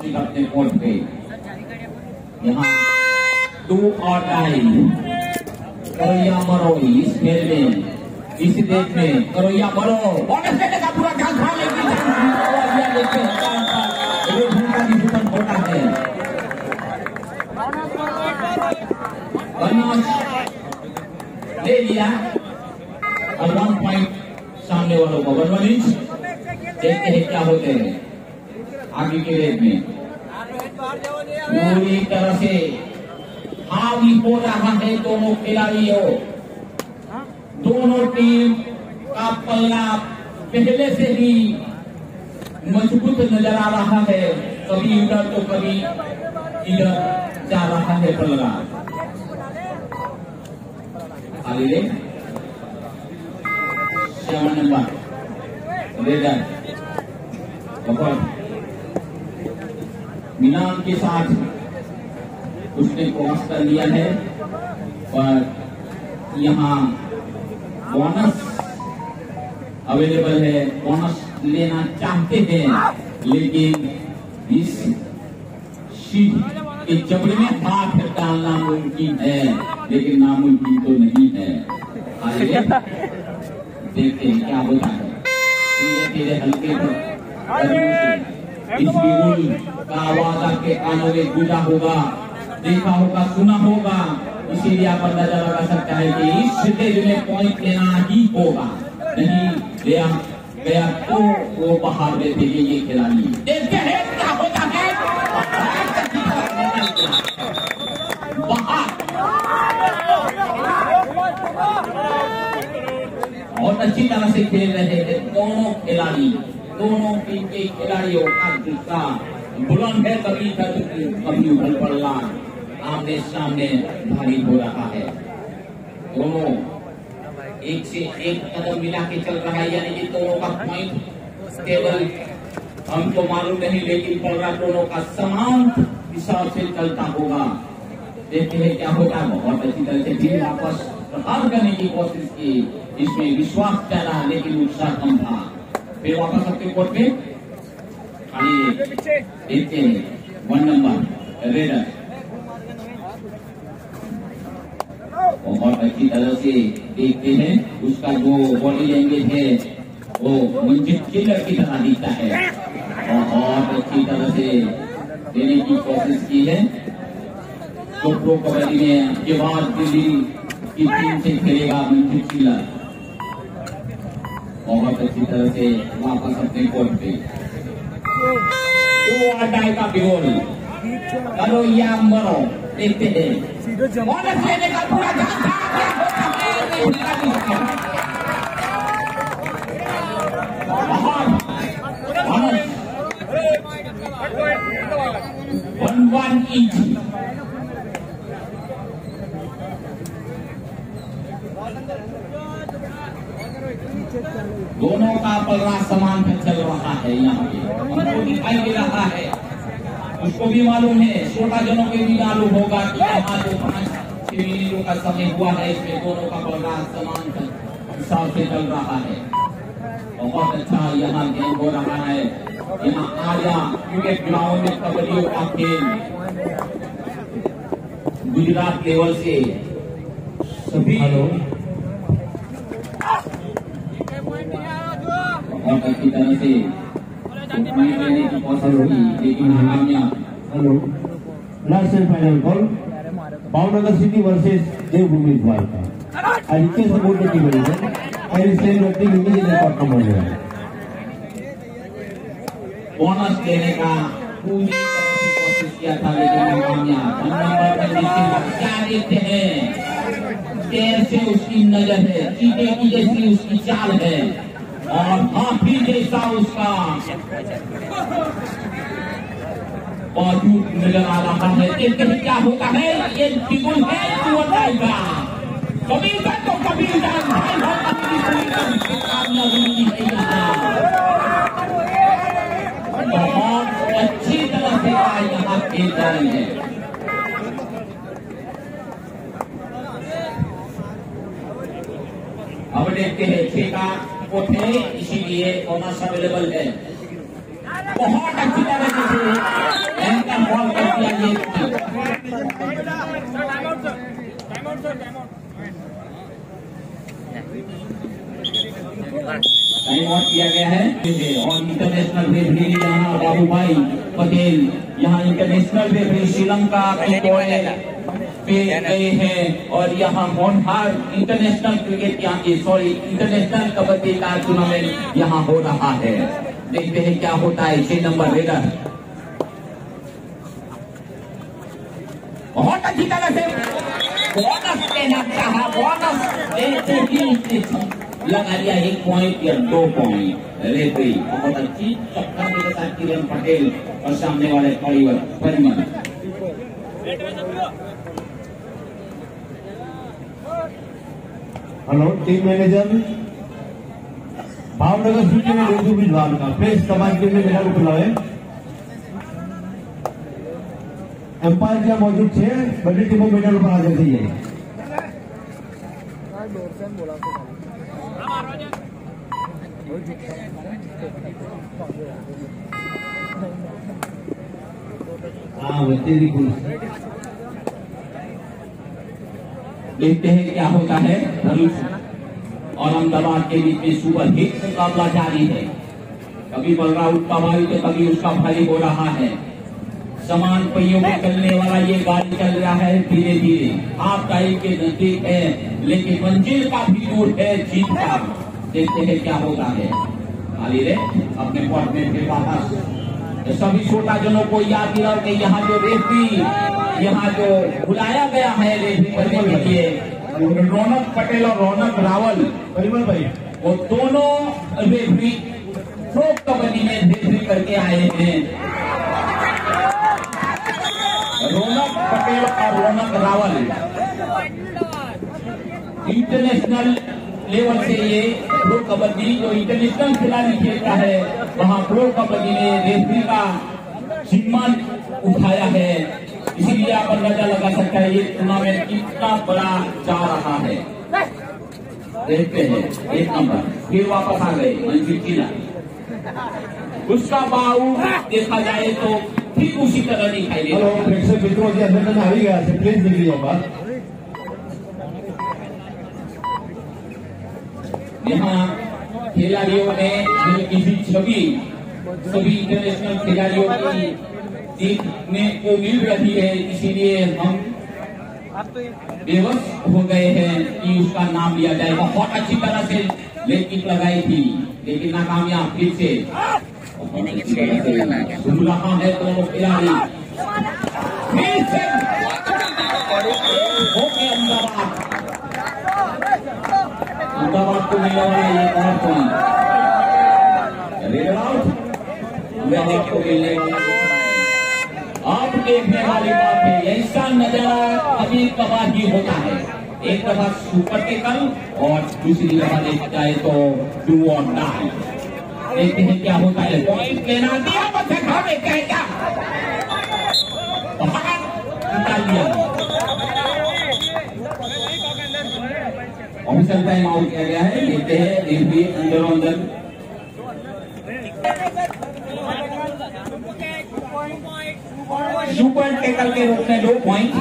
उपस्थित अपने कोर्ट पे। यहाँ 2 और टाई करोया मरो इस खेल में, इस देश में करोया मरो बोनस देने का पूरा ध्यान था, लेकिन भूमिका डिसीजन होता है। ले लिया और 1 पॉइंट सामने वालों को 1 इंच। देखते हैं क्या होते हैं आगे के रेट में। पूरी तरह से हावी हो रहा है दोनों खिलाड़ियों। दोनों टीम का पल्ला पहले से ही मजबूत नजर आ रहा है। कभी इधर तो कभी इधर जा रहा है पल्ला। खाली 7 नंबर रेडर बहुत मिलान के साथ उसने क्रॉस कर लिया है और यहाँ बोनस अवेलेबल है। बोनस लेना चाहते हैं लेकिन इस शीट के जबड़े में हाथ डालना मुमकिन है, लेकिन नामुमकिन तो नहीं है। आइए देखते हैं क्या होता है। धीरे धीरे हल्के इस बिगुल का आवाज आपके कानों में गूंजा होगा, देखा होगा, सुना होगा। इसीलिए आप अंदाजा लगा सकता है कि इस स्टेज में पॉइंट लेना ही होगा। नहीं लिया गया तो वो बाहर में देंगे ये खिलाड़ी। देखते हैं क्या होता है। बाहर बहुत अच्छी तरह से खेल रहे थे दोनों खिलाड़ी। दोनों टीम के खिलाड़ियों का गुस्सा बुलंद है, कभी कभी उछल पड़ना आमने सामने भारी हो रहा है। दोनों एक से एक कदम मिला के चल रहा है, यानी कि दोनों का पॉइंट केवल हमको मालूम नहीं, लेकिन पल्ला दोनों का समान हिसाब से चलता होगा। देखते हैं क्या होगा। बहुत अच्छी तरह से टीम वापस प्रहार करने की कोशिश की, इसमें विश्वास चला लेकिन उत्साह कम था। फिर वापस अपने कोर्ट पे देखते हैं 1 नंबर रेडर बहुत अच्छी तरह से देखते हैं। उसका जो बॉडी लैंग्वेज है वो मंजिल किलर की तरह दिखता है। बहुत अच्छी तरह से देने की कोशिश की है। तो प्रो कबड्डी में ये बात दिल्ली की टीम से खेलेगा मंजिल किलर। बहुत अच्छी तरह से वापस अपने कोर्ट पे 2 अड्डाई का बिगोल करो या मरो। देखते हैं बोनस लेने का पूरा ध्यान था। 1 इंच दोनों का पल्ला समान पे चल रहा है। यहाँ पे हमको दिखाई दे रहा है, उसको भी मालूम है, श्रोता जनों के भी मालूम होगा कि यहाँ जो 5-6 मिनटों का समय हुआ है, इसमें दोनों का पल्ला समान हिसाब से चल रहा है। बहुत अच्छा यहाँ गेम हो रहा है। यहाँ आजा क्रिकेट ग्राउंड में कबड्डी का खेल गुजरात लेवल से सभी बहुत अच्छी तरह से लेने की कोशिश हुई, लेकिन last and final ball Bhavnagar city versus Devbhoomi Dwarka. I request the board to give it. I will send the team immediately for command. Bonus देने का पूरी तरह से कोशिश किया था, लेकिन नाकामयाब। 1 नंबर पर क्या देखते हैं, देर से उसकी नजर है, चीते की जैसी उसकी चाल है और हाथी जैसा उसका बाजू नजर आ रहा है। देखते हैं क्या होता है। ये बिगुल है का कभी उधर तो कभी उधर बहुत अच्छी तरह से यहाँ खेल रहे हैं। अब देखते हैं 6 का कोट है, इसीलिए बोनस अवेलेबल है। बहुत अच्छी तरह से टाइम आउट किया गया है और इंटरनेशनल रेफरी यहाँ बाबू भाई पटेल यहाँ इंटरनेशनल रेफरी श्रीलंका पे गए हैं और यहाँ होनहार इंटरनेशनल क्रिकेट इंटरनेशनल कबड्डी का टूर्नामेंट यहाँ हो रहा है। देखते हैं क्या होता है। 6 नंबर रेडर बहुत अच्छी तरह से बोनस देना चाहा, बोनस देते ही लगा दिया 1 पॉइंट या 2 पॉइंट। रेफरी बहुत अच्छी चक्कर के साथ किरण पटेल और सामने वाले Parimal. Hello team manager Bhavnagar city में उर्दू विद्वान का प्रेस कमांड के लिए मेरा उपलब्ध है। एम्पायर क्या मौजूद है, बड़ी टीमों मेडल पर आ जाती है। हाँ तेरी देखते हैं क्या होता है। धनुष और अहमदाबाद के बीच में सुपर हिट मुकाबला जारी है। कभी बलराउट का भाई तो कभी उसका भाई हो रहा है। समान पहियों में चलने वाला ये गाड़ी चल रहा है धीरे धीरे। हाफ टाइम के नजदीक है लेकिन मंजिल काफी दूर है जीत का। देखते हैं क्या होता है। आली रे अपने पॉट में फिर वापस सभी छोटा जनों को याद दिलाओ कि यहाँ जो रेफरी यहाँ जो बुलाया गया है रेफरी करने के लिए रौनक पटेल और रौनक रावल परिमल भाई वो दोनों रेफरी प्रो कबड्डी में रेफरी करके आए हैं। रौनक पटेल और रौनक रावल इंटरनेशनल लेवल से ये प्रो कबड्डी जो इंटरनेशनल खिलाड़ी खेलता है वहाँ प्रो कबड्डी में रेफरी का सम्मान उठाया है। इसीलिए आप अंदाजा लगा सकता है ये टूर्नामेंट कितना बड़ा जा रहा है। देखते हैं 1 नंबर फिर वापस आ गए मंजिल किला। उसका बाहू देखा जाए तो ठीक उसी तरह दिखाई दे रहा है। प्रेक्षक मित्रों के अंदर में आ ही गया है, प्लीज निकलिए बात। यहाँ खिलाड़ियों ने किसी सभी इंटरनेशनल खिलाड़ियों की देखने को मिल रही है। इसीलिए हम बेबस हो गए हैं कि उसका नाम लिया जाए। बहुत अच्छी तरह से लेग किक लगाई थी लेकिन नाकामयाब। फिर से सुन रहा है दोनों खिलाड़ी। फिर से अहमदाबाद को मिलने वाला ये और पॉइंट रेड आउट अहमदाबाद को मिलने वाला। आप देखने वाली बात है ऐसा नजारा कभी कभार ही होता है। एक दफा सुपर टेकल और दूसरी दफा देखा जाए तो डू और डाई। देखते हैं क्या होता है। पॉइंट लेना दिया बच्चे खाने क्या निकाल दिया। ऑफिसर टाइम आउट किया गया है। देखते हैं रेफरी अंदर सुपर टेकल के रूप में 2 point.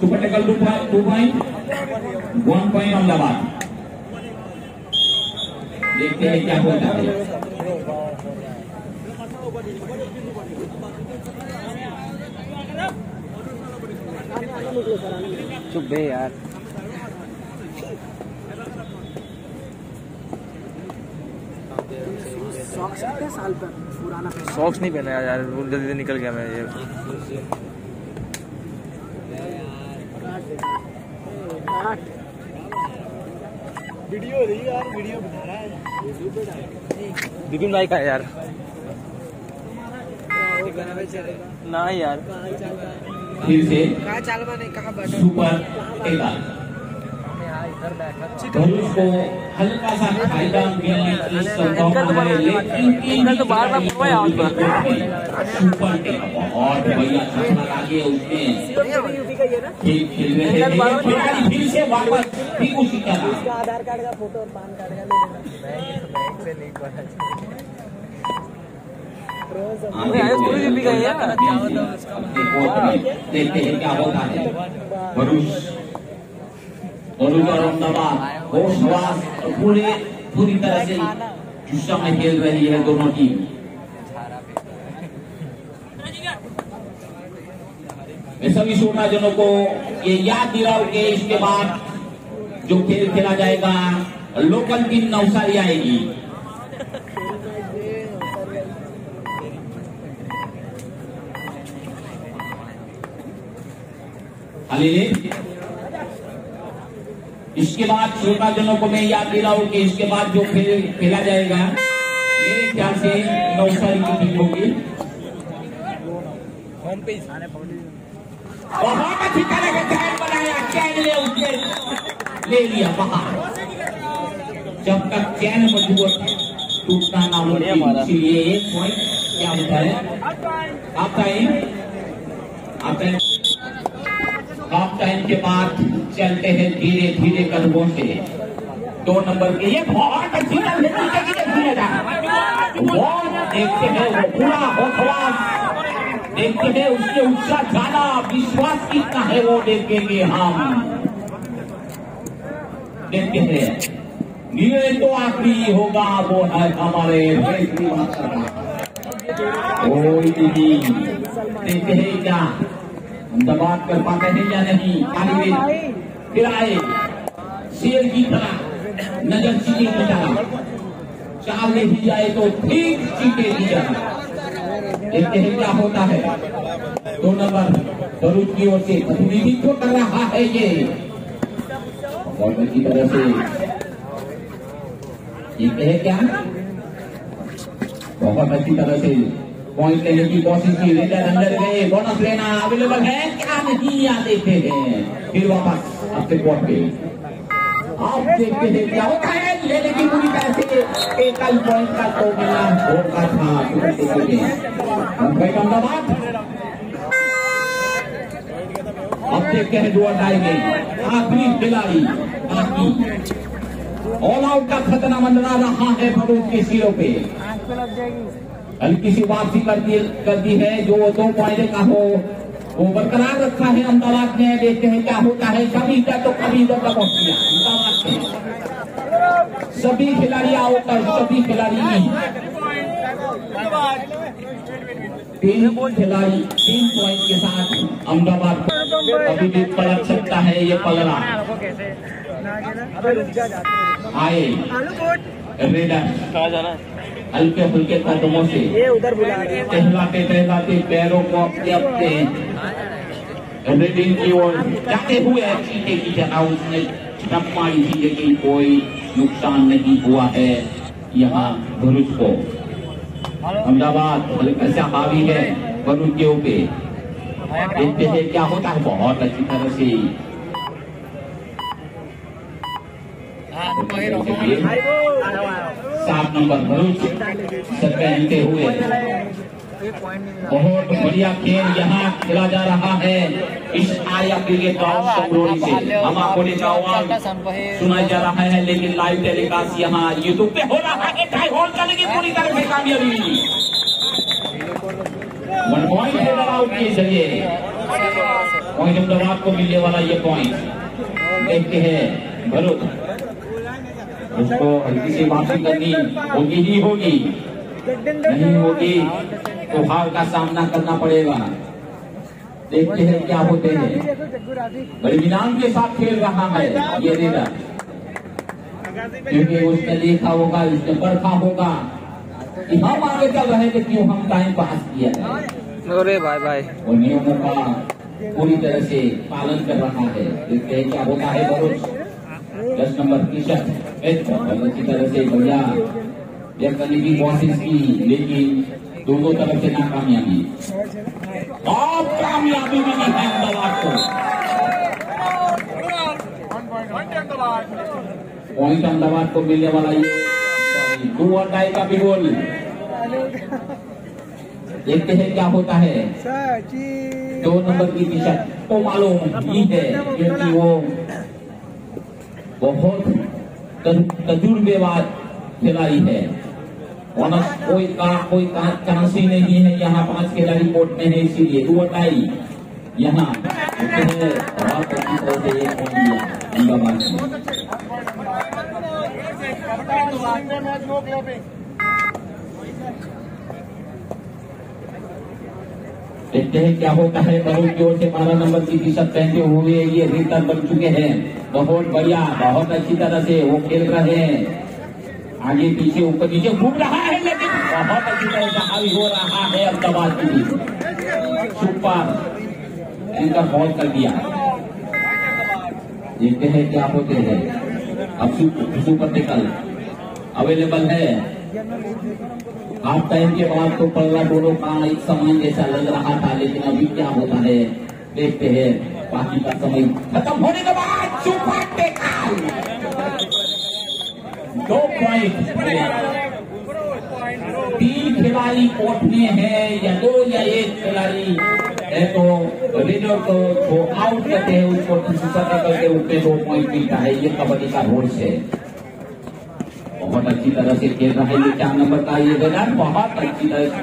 Super tackle 2 point 1 point Ahmedabad. देखते हैं क्या होता है। चुप बे यार। सॉक्स कितने साल पर पुराना पहना? सॉक्स नहीं पहना यार, जल्दी जल्दी निकल गया मैं ये। वीडियो हो रही है यार, वीडियो बना रहा है विपिन भाई का यार। ना यार फिर से कहाँ चाल बने कहाँ सुपर टेकल धनुष को हल्का सा फायदा मिलने की संभावना है लेकिन तो बार बार सुपर टेकल बहुत बढ़िया छक्का लगे उसने खेल रहे थे। फिर से वापस ठीक उसी तरह आधार कार्ड का फोटो और पान कार्ड का ले लेना। देखते हैं क्या होता है। भरूच और अहमदाबाद होशवास पूरी तरह से जुस्सा में खेल रही है दोनों टीम। मैं सभी श्रोताजनों को ये याद दिलाऊं कि इसके बाद जो खेल खेला जाएगा लोकल टीम नवसारी आएगी। इसके बाद श्रोताजनों को मैं याद दिलाऊं कि इसके बाद जो खेल खेला जाएगा मेरे ख्याल से नवसारी की टीम होगी। बहुत अच्छी तरह से चैन बनाया, चैन ले उसने ले लिया बाहर। जब तक चैन मजबूत टूटना ना हो, इसलिए एक पॉइंट क्या होता है हाफ टाइम के बाद चलते हैं धीरे धीरे कदमों से 2 नंबर के। ये बहुत अच्छी देखते हैं वो पूरा होशवास, देखते हैं उसके ऊंचा जाना, विश्वास कितना है वो देखेंगे हम। देखते हैं ये तो आखिरी होगा, वो है हमारे देखते हैं क्या दबाव कर पाते हैं या नहीं। फिर आए शेर की तरह नजर चीटे की तरह, चाल नहीं जाए तो ठीक चीटे की तरह। देखते हैं क्या होता है। 2 नंबर भरूच की ओर से प्रतिनिधित्व कर रहा है ये बहुत अच्छी तरह से। देखते हैं क्या बहुत अच्छी तरह से पॉइंट लेने की कोशिश की। लीडर अंदर गए, बोनस लेना अवेलेबल है क्या नहीं, या देखते हैं फिर वापस अपने कोर्ट पे। आप देखते हैं क्या होता है। लेने की पूरी तरह से एक पॉइंट का तो मिला होता था। अहमदाबाद अब देखते हैं 2 टाई में आखिरी खिलाड़ी बाकी ऑल आउट का खतरा मंडरा रहा है भरूच के सिरों पे। हल्की सी वापसी कर दी है, जो 2 पॉइंट का हो वो बरकरार रखा है अहमदाबाद ने। देखते हैं क्या होता है। कभी इधर तो कभी इधर का पहुंच गया अहमदाबाद ने। सभी खिलाड़ी आउट और सभी खिलाड़ी 3 खिलाड़ी 3 पॉइंट के साथ अहमदाबाद अभी भी पलट सकता है। ये पलड़ा आए रेडर हल्के फुल्के कदमों से टहलाते पैरों को अपने रेडिंग की ओर जाते हुए चीटे की तरह उसने छप मारी थी, लेकिन कोई नुकसान नहीं हुआ है यहाँ भरूच को। अहमदाबाद हल्का सा हावी है भरूच के ऊपर। देखते हैं क्या होता है। बहुत अच्छी तरह से 7 नंबर भरूच से पहनते हुए बहुत बढ़िया खेल यहाँ खेला जा रहा है। इस आया क्रिकेट गाँव संगरोली से हम आपको सुनाया जा रहा है, लेकिन लाइव टेलीकास्ट यहाँ यूट्यूब पे हो रहा है। ट्राई होल चलेगी पूरी तरह से कामयाबी। 1 पॉइंट हेडर आउट के जरिए पॉइंट अहमदाबाद को मिलने वाला ये पॉइंट। देखते हैं भरूच उसको हल्की सी वापसी करनी होगी ही होगी, नहीं होगी तो हार का सामना करना पड़ेगा। देखते हैं क्या होते हैं। बड़ी मिलान के साथ खेल रहा है ये रेडर, क्योंकि उसने देखा होगा, उसने परखा होगा कि हम आगे चल रहे थे, क्यों हम टाइम पास किया है। अरे भाई और नियमों का पूरी तरह से पालन कर रहा है। देखते हैं क्या होता है। भरूच 10 नंबर की शर्ट बहुत अच्छी तरह से बढ़िया यह करने की कोशिश की, लेकिन दोनों तरफ से नाकामयाबी। और कामयाबी मिली है अहमदाबाद को। पॉइंट अहमदाबाद को मिलने वाला ये 2 टाई का भी गोल। देखते हैं क्या होता है। 2 नंबर की टी-शर्ट तो मालूम ही है, क्योंकि वो बहुत तजुर्बेबाज खिलाड़ी है। कोई का चांस ही नहीं है। यहाँ 5 खिलाड़ी कोर्ट में है, इसीलिए 2 टाई यहाँ बहुत अच्छी तरह से एक पॉइंट दिया अहमदाबाद ने। देखते हैं क्या होता है। बहुत जोर से 12 नंबर की टी-शर्ट पहनते हुए ये रिटर्न बन चुके हैं। बहुत बढ़िया, बहुत अच्छी तरह से वो खेल रहे हैं। आगे पीछे ऊपर नीचे घूम रहा है, लेकिन बहुत अच्छी तरह से हावी हो रहा है अहमदाबाद की टीम। सुपर इनका बॉल कर दिया। देखते हैं क्या होते हैं। अब सुपर टेकल अवेलेबल है। हाफ टाइम के बाद तो पल्ला दोनों का एक समान जैसा लग रहा था, लेकिन अभी क्या होता है देखते हैं। बाकी का समय खत्म होने के बाद सुपर टेकल 2 पॉइंट। 3 खिलाड़ी कोर्ट में है, या 2 या 1 खिलाड़ी है, तो रेडर को आउट करते हैं, उसको सुपर टेकल के रूप में 2 पॉइंट मिलता है। ये कबड्डी का रूल्स है। बहुत अच्छी तरह से खेल रहा है ये 4 नंबर का ये रेडर। बहुत अच्छी तरह से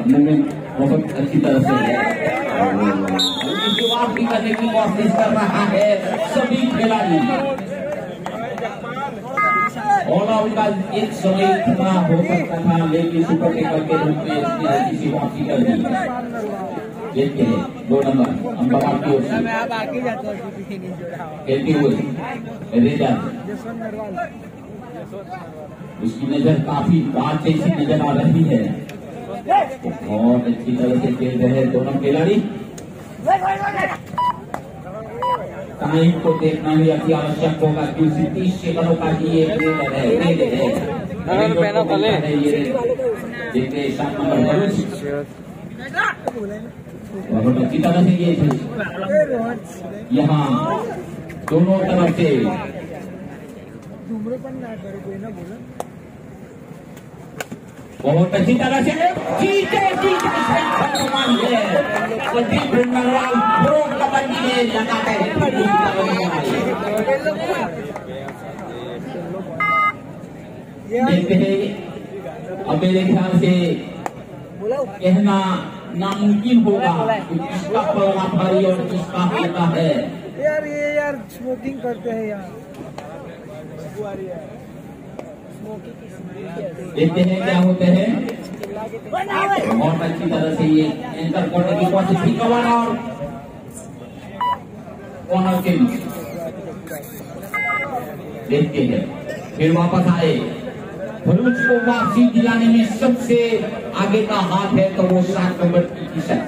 मूवमेंट बहुत अच्छी तरह से है। जवाब भी करने की कोशिश कर रहा है सभी खिलाड़ी। ऑल आउट का एक समय इतना हो सकता था, लेकिन सुपर टेकल के रूप में इसने हल्की सी वापसी कर दी। देखते हैं 2 नंबर अहमदाबाद की ओर से खेलते हुए रेडर। उसकी नजर काफी बात जैसी नजर आ रही है। बहुत अच्छी तरह से खेल रहे हैं दोनों खिलाड़ी। टाइम को देखना भी अति आवश्यक होगा, क्योंकि 30 सेकंडों का ही ये रेडर है। देखते 7 नंबर बहुत अच्छी तरह से ये यहाँ दोनों तरफ से बहुत अच्छी तरह से प्रो कबड्डी में लगाता है। देखते हैं, अब मेरे ख्याल से कहना नामुमकिन होगा कि किसका पलड़ा भारी और किसका हल्का है। यार स्मोकिंग करते हैं यार। देखते हैं क्या होते हैं। बहुत अच्छी तरह से ये एंकर करने की कोशिश भी कवर और कॉर्नर के लिए देखते हैं। फिर वापस आए। भरूच को वापसी दिलाने में सबसे आगे का हाथ है तो वो 7 नंबर की टी-शर्ट।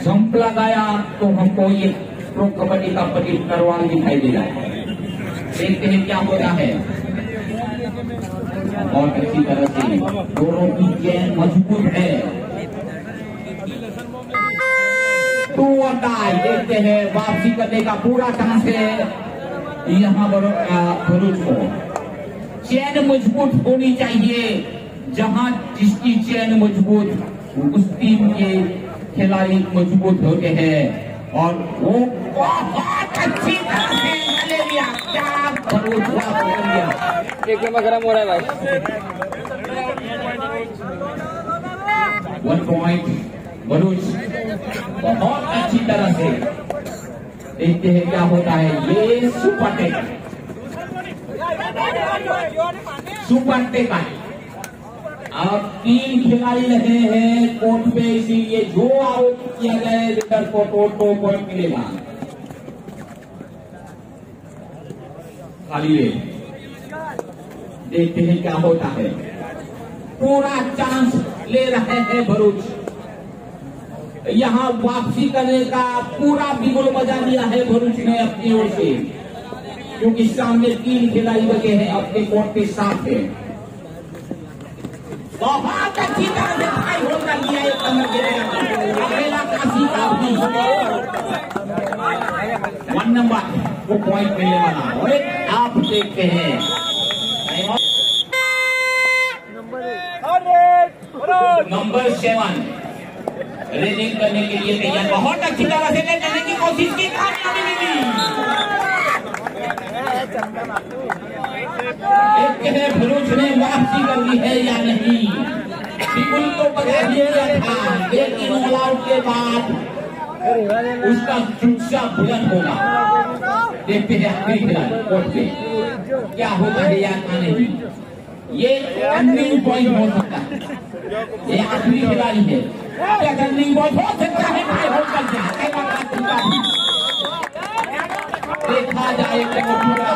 जंप लगाया तो हमको ये प्रो कबड्डी का पटिल करवाल दिखाई दे रहा है। देखते हैं क्या होता है। बहुत अच्छी तरह से दोनों की चेन मजबूत है। तो देखते हैं वापसी करने का पूरा चांस है यहाँ भरूच को। चेन मजबूत होनी चाहिए। जहां जिसकी चेन मजबूत उस टीम के खिलाड़ी मजबूत होते हैं। और वो बहुत अच्छी तरह से ले लिया। क्या भरूच एक नंबर गरम हो रहा है भाई। 1 पॉइंट भरूच बहुत अच्छी तरह से। देखते हैं क्या होता है। ये सुपर टेकल अब 3 खिलाड़ी लगे हैं कोर्ट पे, इसीलिए जो आउट किया गया रेडर को 2 पॉइंट मिलेगा। खाली ले देखते हैं क्या होता है। पूरा चांस ले रहे हैं भरूच। यहाँ वापसी करने का पूरा बिगुल बजा दिया है भरूच ने अपनी ओर से, क्योंकि सामने 3 खिलाड़ी बचे हैं अपने कोर्ट के साथ है। बहुत अच्छी तरह से भाई होल कर दिया एक नंबर के अकेला काशी का भी 1 नंबर वो पॉइंट मिलने वाला। और आप देखते हैं नंबर 7 रेडिंग करने के लिए तैयार। बहुत अच्छी तरह से ले जाने की कोशिश की, कामयाबी मिली। देखते हैं भरूच ने वापसी कर दी है या नहीं। बिल्कुल तो बता दिया था, लेकिन ऑल आउट के बाद उसका जुस्सा बुलंद होगा। देखते हैं आखिरी खिलाड़ी कोर्ट पे क्या होता है या नहीं। ये टर्निंग पॉइंट हो सकता है, ये आखिरी खिलाड़ी है, क्या टर्निंग पॉइंट हो सकता है? देखा जाए तो पूरा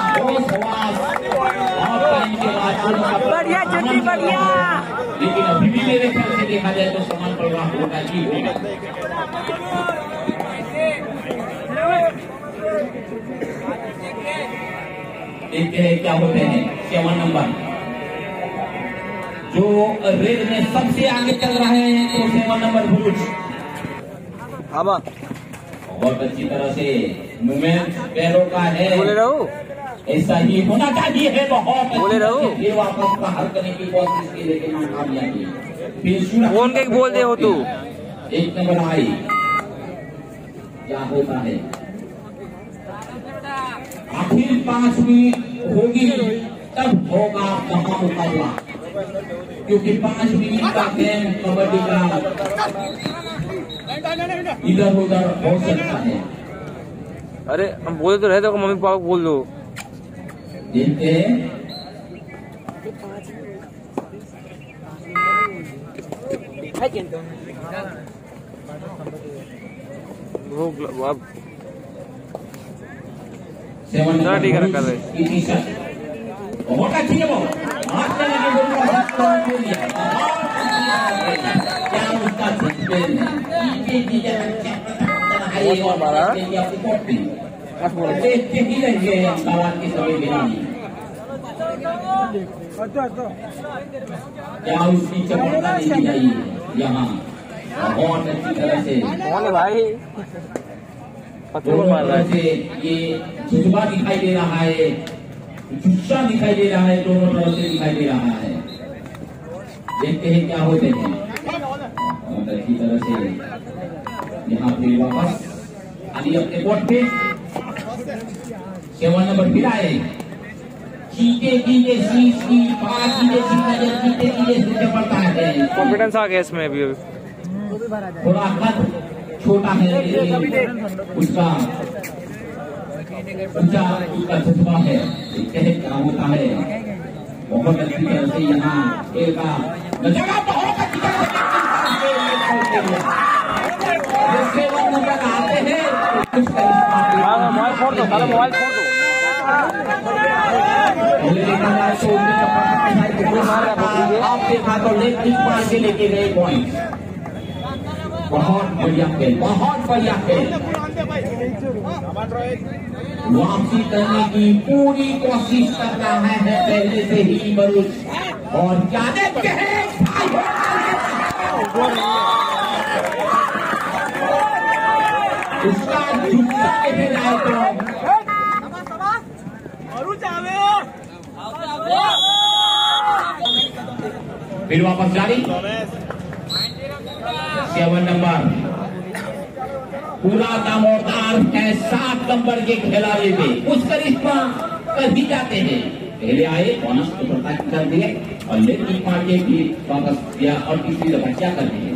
बढ़िया जल्दी बढ़िया, लेकिन अभी भी मेरे ख्याल से देखा जाए तो समान परिणाम होगा ही होगा। देखते हैं क्या होते हैं। 7 नंबर जो रेड में सबसे आगे चल रहे हैं तो 7 नंबर भरूच। बहुत अच्छी तरह से मूवमेंट पैरों का है, बोले रहो, ऐसा ही होना चाहिए है। बहुत बोले रहो, ये वापस बाहर करने की कोशिश की लेकिन नाकामयाबी। फोन के बोल दे हो तू। 1 नंबर आई, क्या होता है? आखिर 5 मिनट होगी तब होगा महामुकाबला, क्योंकि 5 मिनट का गेम कबड्डी का इधर उधर हो सकता है। अरे हम बोले तो रहे थे, मम्मी पापा को बोल दो। देखते हैं अब 7 नंबर ठीक है, रखा है। की टी-शर्ट बहुत अच्छी है, वो हाथ में लगे बोल रहा है क्या उसका सिस्टम देखते ही रहेंगे अहमदाबाद के सभी खिलाड़ी। क्या उसकी चपलता देखी जाइए यहाँ बहुत अच्छी तरह से भाई दोनों तरह से ये जज्बा दिखाई दे रहा है, जुस्सा दिखाई दे रहा है, दोनों तरफ से दिखाई दे रहा है। देखते हैं क्या होते हैं। बहुत अच्छी तरह से यहाँ पे वापस आदि अपने कोर्ट पे 7 नंबर फिर आए। चीते कीजे शीश की पार कीजे नजर चीते कीजे से पड़ता है। कॉन्फिडेंस आ गया इसमें अभी। थोड़ा कद छोटा है लेकिन उसका उसका जज्बा है। देखते हैं क्या होता है। बहुत अच्छी तरह से यहाँ एक जगह बहुत अच्छी तरह से नंबर आते हैं। मोबाइल फोड़ दो, मोबाइल फोड़ दो। आपके हाथों लेग पिच मार के लेके गए पॉइंट। बहुत बढ़िया खेल, बहुत बढ़िया खेल। वापसी करने की पूरी कोशिश कर रहा है पहले से ही भरूच। और क्या देखते हैं उसका जुस्सा देखे जाए तो फिर वापस जारी। 7 नंबर पूरा दामोदार है 7 नंबर के खिलाड़ी पे कुछ करिश्मा कर ही जाते हैं। पहले आए बोनस को प्रताप कर दिए और लेग किक मार के भी वापस दिया और तीसरी दफा क्या कर दिए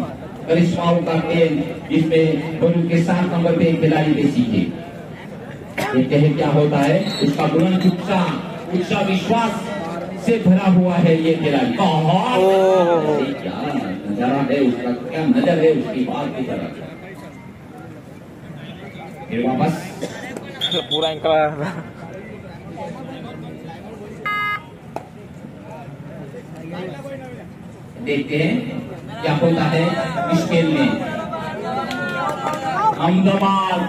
करिश्माओं का खेल जिसमें भरूच के 7 नंबर पे खिलाड़ी पे सीखे। देखते हैं क्या होता है। उसका बुलंद उत्साह विश्वास से भरा हुआ है ये खिलाड़ी। क्या नजारा है उसका, क्या नजर है उसकी बात की तरफ। फिर वापस पूरा इंकला देखते हैं क्या होता है इस खेल में। अहमदाबाद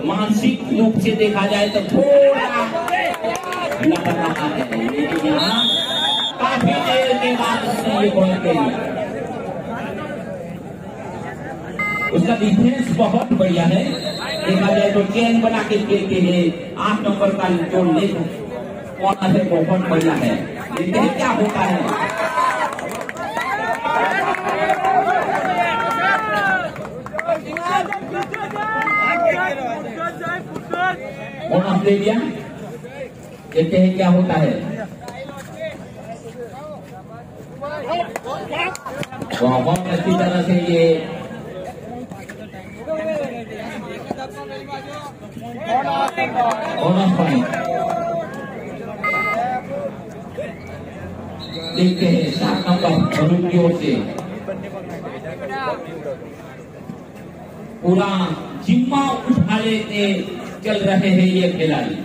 मानसिक रूप से देखा जाए तो थोड़ा लपट रहा है, लेकिन यहाँ काफी देर के बाद उसने ये पॉइंट ले लिया। उसका डिफेंस बहुत बढ़िया है। देखा जाए तो चेन बना के खेलते हैं। 8 नंबर का जो लेग कॉर्नर है बहुत बढ़िया है। देखते हैं क्या होता है। बोनस दे दिया देखते हैं क्या होता है। बहुत अच्छी तरह से ये बोनस पॉइंट देखते हैं 7 नंबर भरूच की ओर से पूरा जिम्मा उठा लेते चल रहे हैं ये खिलाड़ी।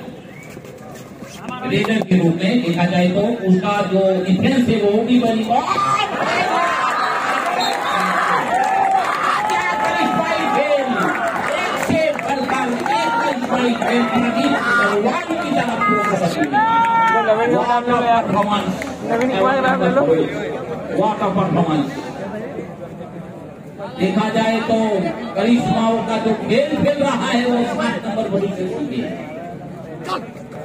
रेडर के रूप में देखा जाए तो उसका जो डिफेंस है वो भी बड़ी वाटर परफॉर्मेंस देखा जाए तो करिश्माओं का जो खेल खेल रहा है वो 7 नंबर भरूच से सीधे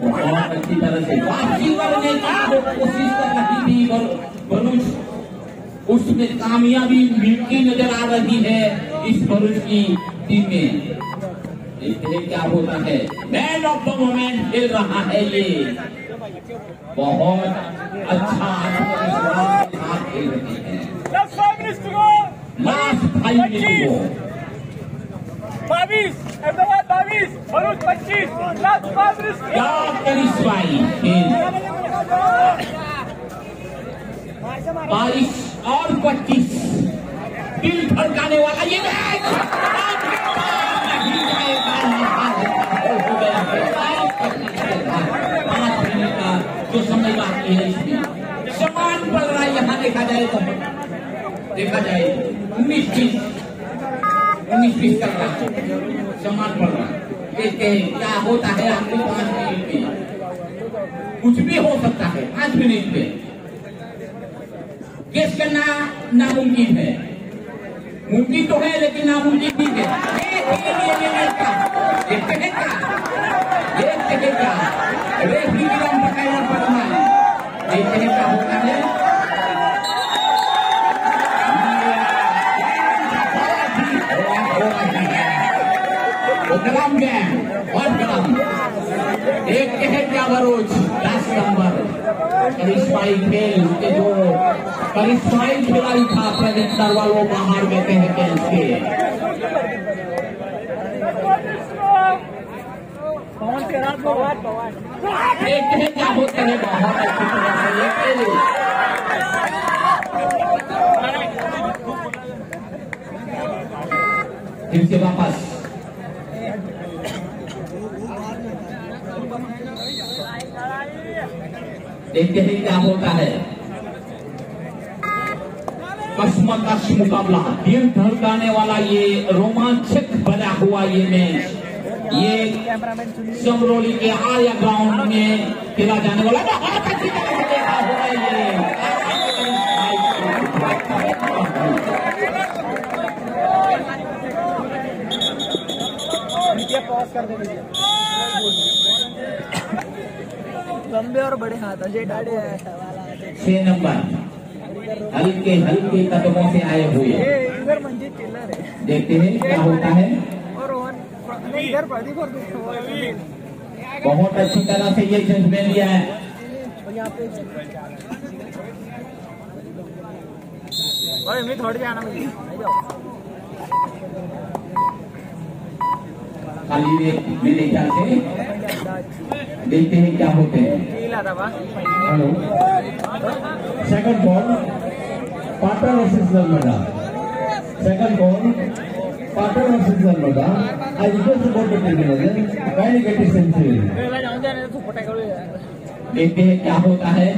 बहुत अच्छी तरह से वापसी करने की जो कोशिश कर रही थी भरूच, उसमें कामयाबी मिलती नजर आ रही है इस भरूच की टीम में। देखते क्या होता है। मैन ऑफ द मोमेंट खेल रहा है ये, बहुत अच्छा आत्मविश्वास के साथ खेल रहे हैं। लास्ट 5 मिनट को 22 अहमदाबाद 22 भरूच 25 लास्ट 5 मिनट क्या करिश्माई खेल 22 और 25 दिल धड़काने वाला ये मैच 5 मिनट का जो समय बाकी है इसमें समान पड़ रहा है। यहाँ देखा जाए तो 19-20 चल रहा है, समान पड़ रहा है। देखते हैं क्या होता है आखिरी 5 मिनट में। कुछ भी हो सकता है 5 मिनट में, गेस करना नामुमकिन है। मुमकिन तो है लेकिन नामुमकिन भी है। रेफरी की रन पकड़ना पड़ना है। देखते हैं क्या होता है। कलम गैम और कलम देखते हैं क्या भरूच 10 नंबर करिश्माई खेल के जो करिश्माई खिलाड़ी था प्रदीप नरवाल वो बाहर गए हैं खेल के। देखते हैं क्या होता है। बहुत अच्छी तरह से ये खेल फिर से वापस देखते हैं क्या होता है। कश्मकश मुकाबला, दिल धड़काने वाला ये रोमांचक बना हुआ ये मैच, ये समरोली के आर्या ग्राउंड में खेला जाने वाला बहुत अच्छी तरह से देखा हुआ ये लंबे और बड़े हाथ अजय डाड़े 6 नंबर हल्के हल्के कदमों से आए हुए। इधर मंजीत चिल्लर है। देखते हैं क्या होता है। और इधर प्रदीप और बहुत अच्छी तरह से ये जजमेंट लिया है। और मैं थोड़ी जाना मुझे खाली मेरे ख्याल से देखते हैं क्या होते हैं। Hello, second ball Patan versus Narmada. Second ball Patan versus Narmada. I request about the tribunal, kindly get it censored. देखते हैं क्या होता है।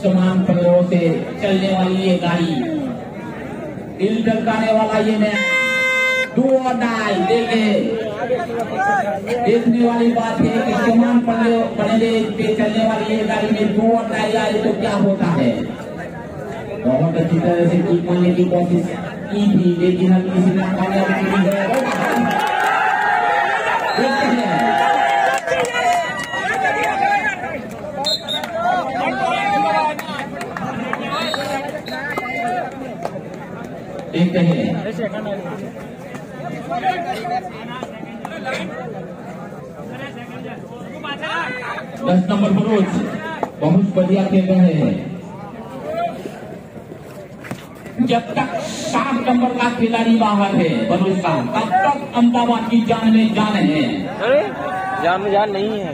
समान पगड़ों से चलने वाली ये गाड़ी, दिल धड़काने वाला ये मैच, डू और डाई। देखने वाली बात है कि समान पगड़े पे चलने वाली ये गाड़ी में डू और डाई आए तो क्या होता है। बहुत अच्छी तरह से जीत पाने की कोशिश की थी लेकिन हम किसी ने कामयाबी नहीं है। देखते हैं 10 नंबर फरोज बहुत बढ़िया खेल रहे हैं। जब तक 7 नंबर का खिलाड़ी बाहर है फरोज का, तब तक अहमदाबाद की जान में जान है। अरे जान में जान नहीं है।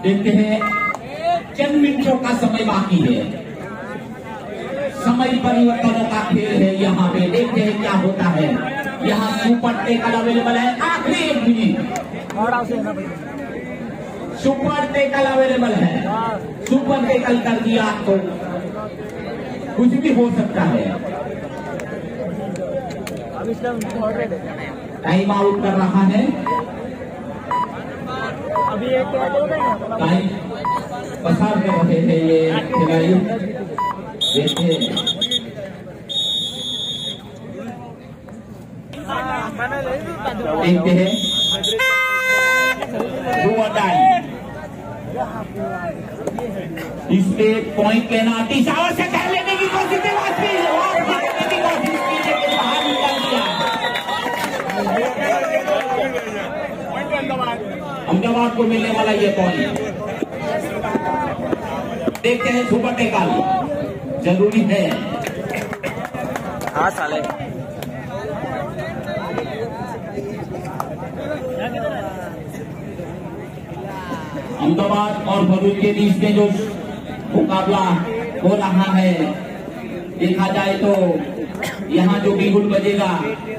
देखते हैं चंद मिनटों का समय बाकी है। समय परिवर्तनों का खेल है यहाँ पे। देखते हैं क्या होता है। यहाँ सुपर टेकल अवेलेबल है। आखिरी 1 मिनट सुपर टेकल अवेलेबल है। सुपर टेकल कर दिया तो कुछ भी हो सकता है। टाइम आउट कर रहा है। अभी एक टाइम पसार कर रहे थे ये खिलाड़ी। देखते हैं इस पे पॉइंट लेना, दिशावर से कर लेने की कोशिश की, बाहर निकाल दिया। अहमदाबाद को मिलने वाला ये पॉइंट। देखते हैं सुपर टेकल जरूरी है। हाँ साले अहमदाबाद और भरूच के बीच में जो मुकाबला हो रहा है, देखा जाए तो यहाँ जो बिगुल बजेगा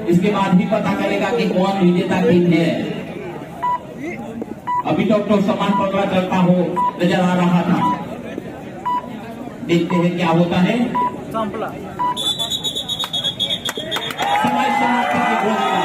इसके बाद भी पता करेगा कि कौन विजेता टीम है। अभी तक तो समान पकड़ा चलता हो नजर आ रहा था। देखते हैं क्या होता है। समय समाप्ति की घोषणा।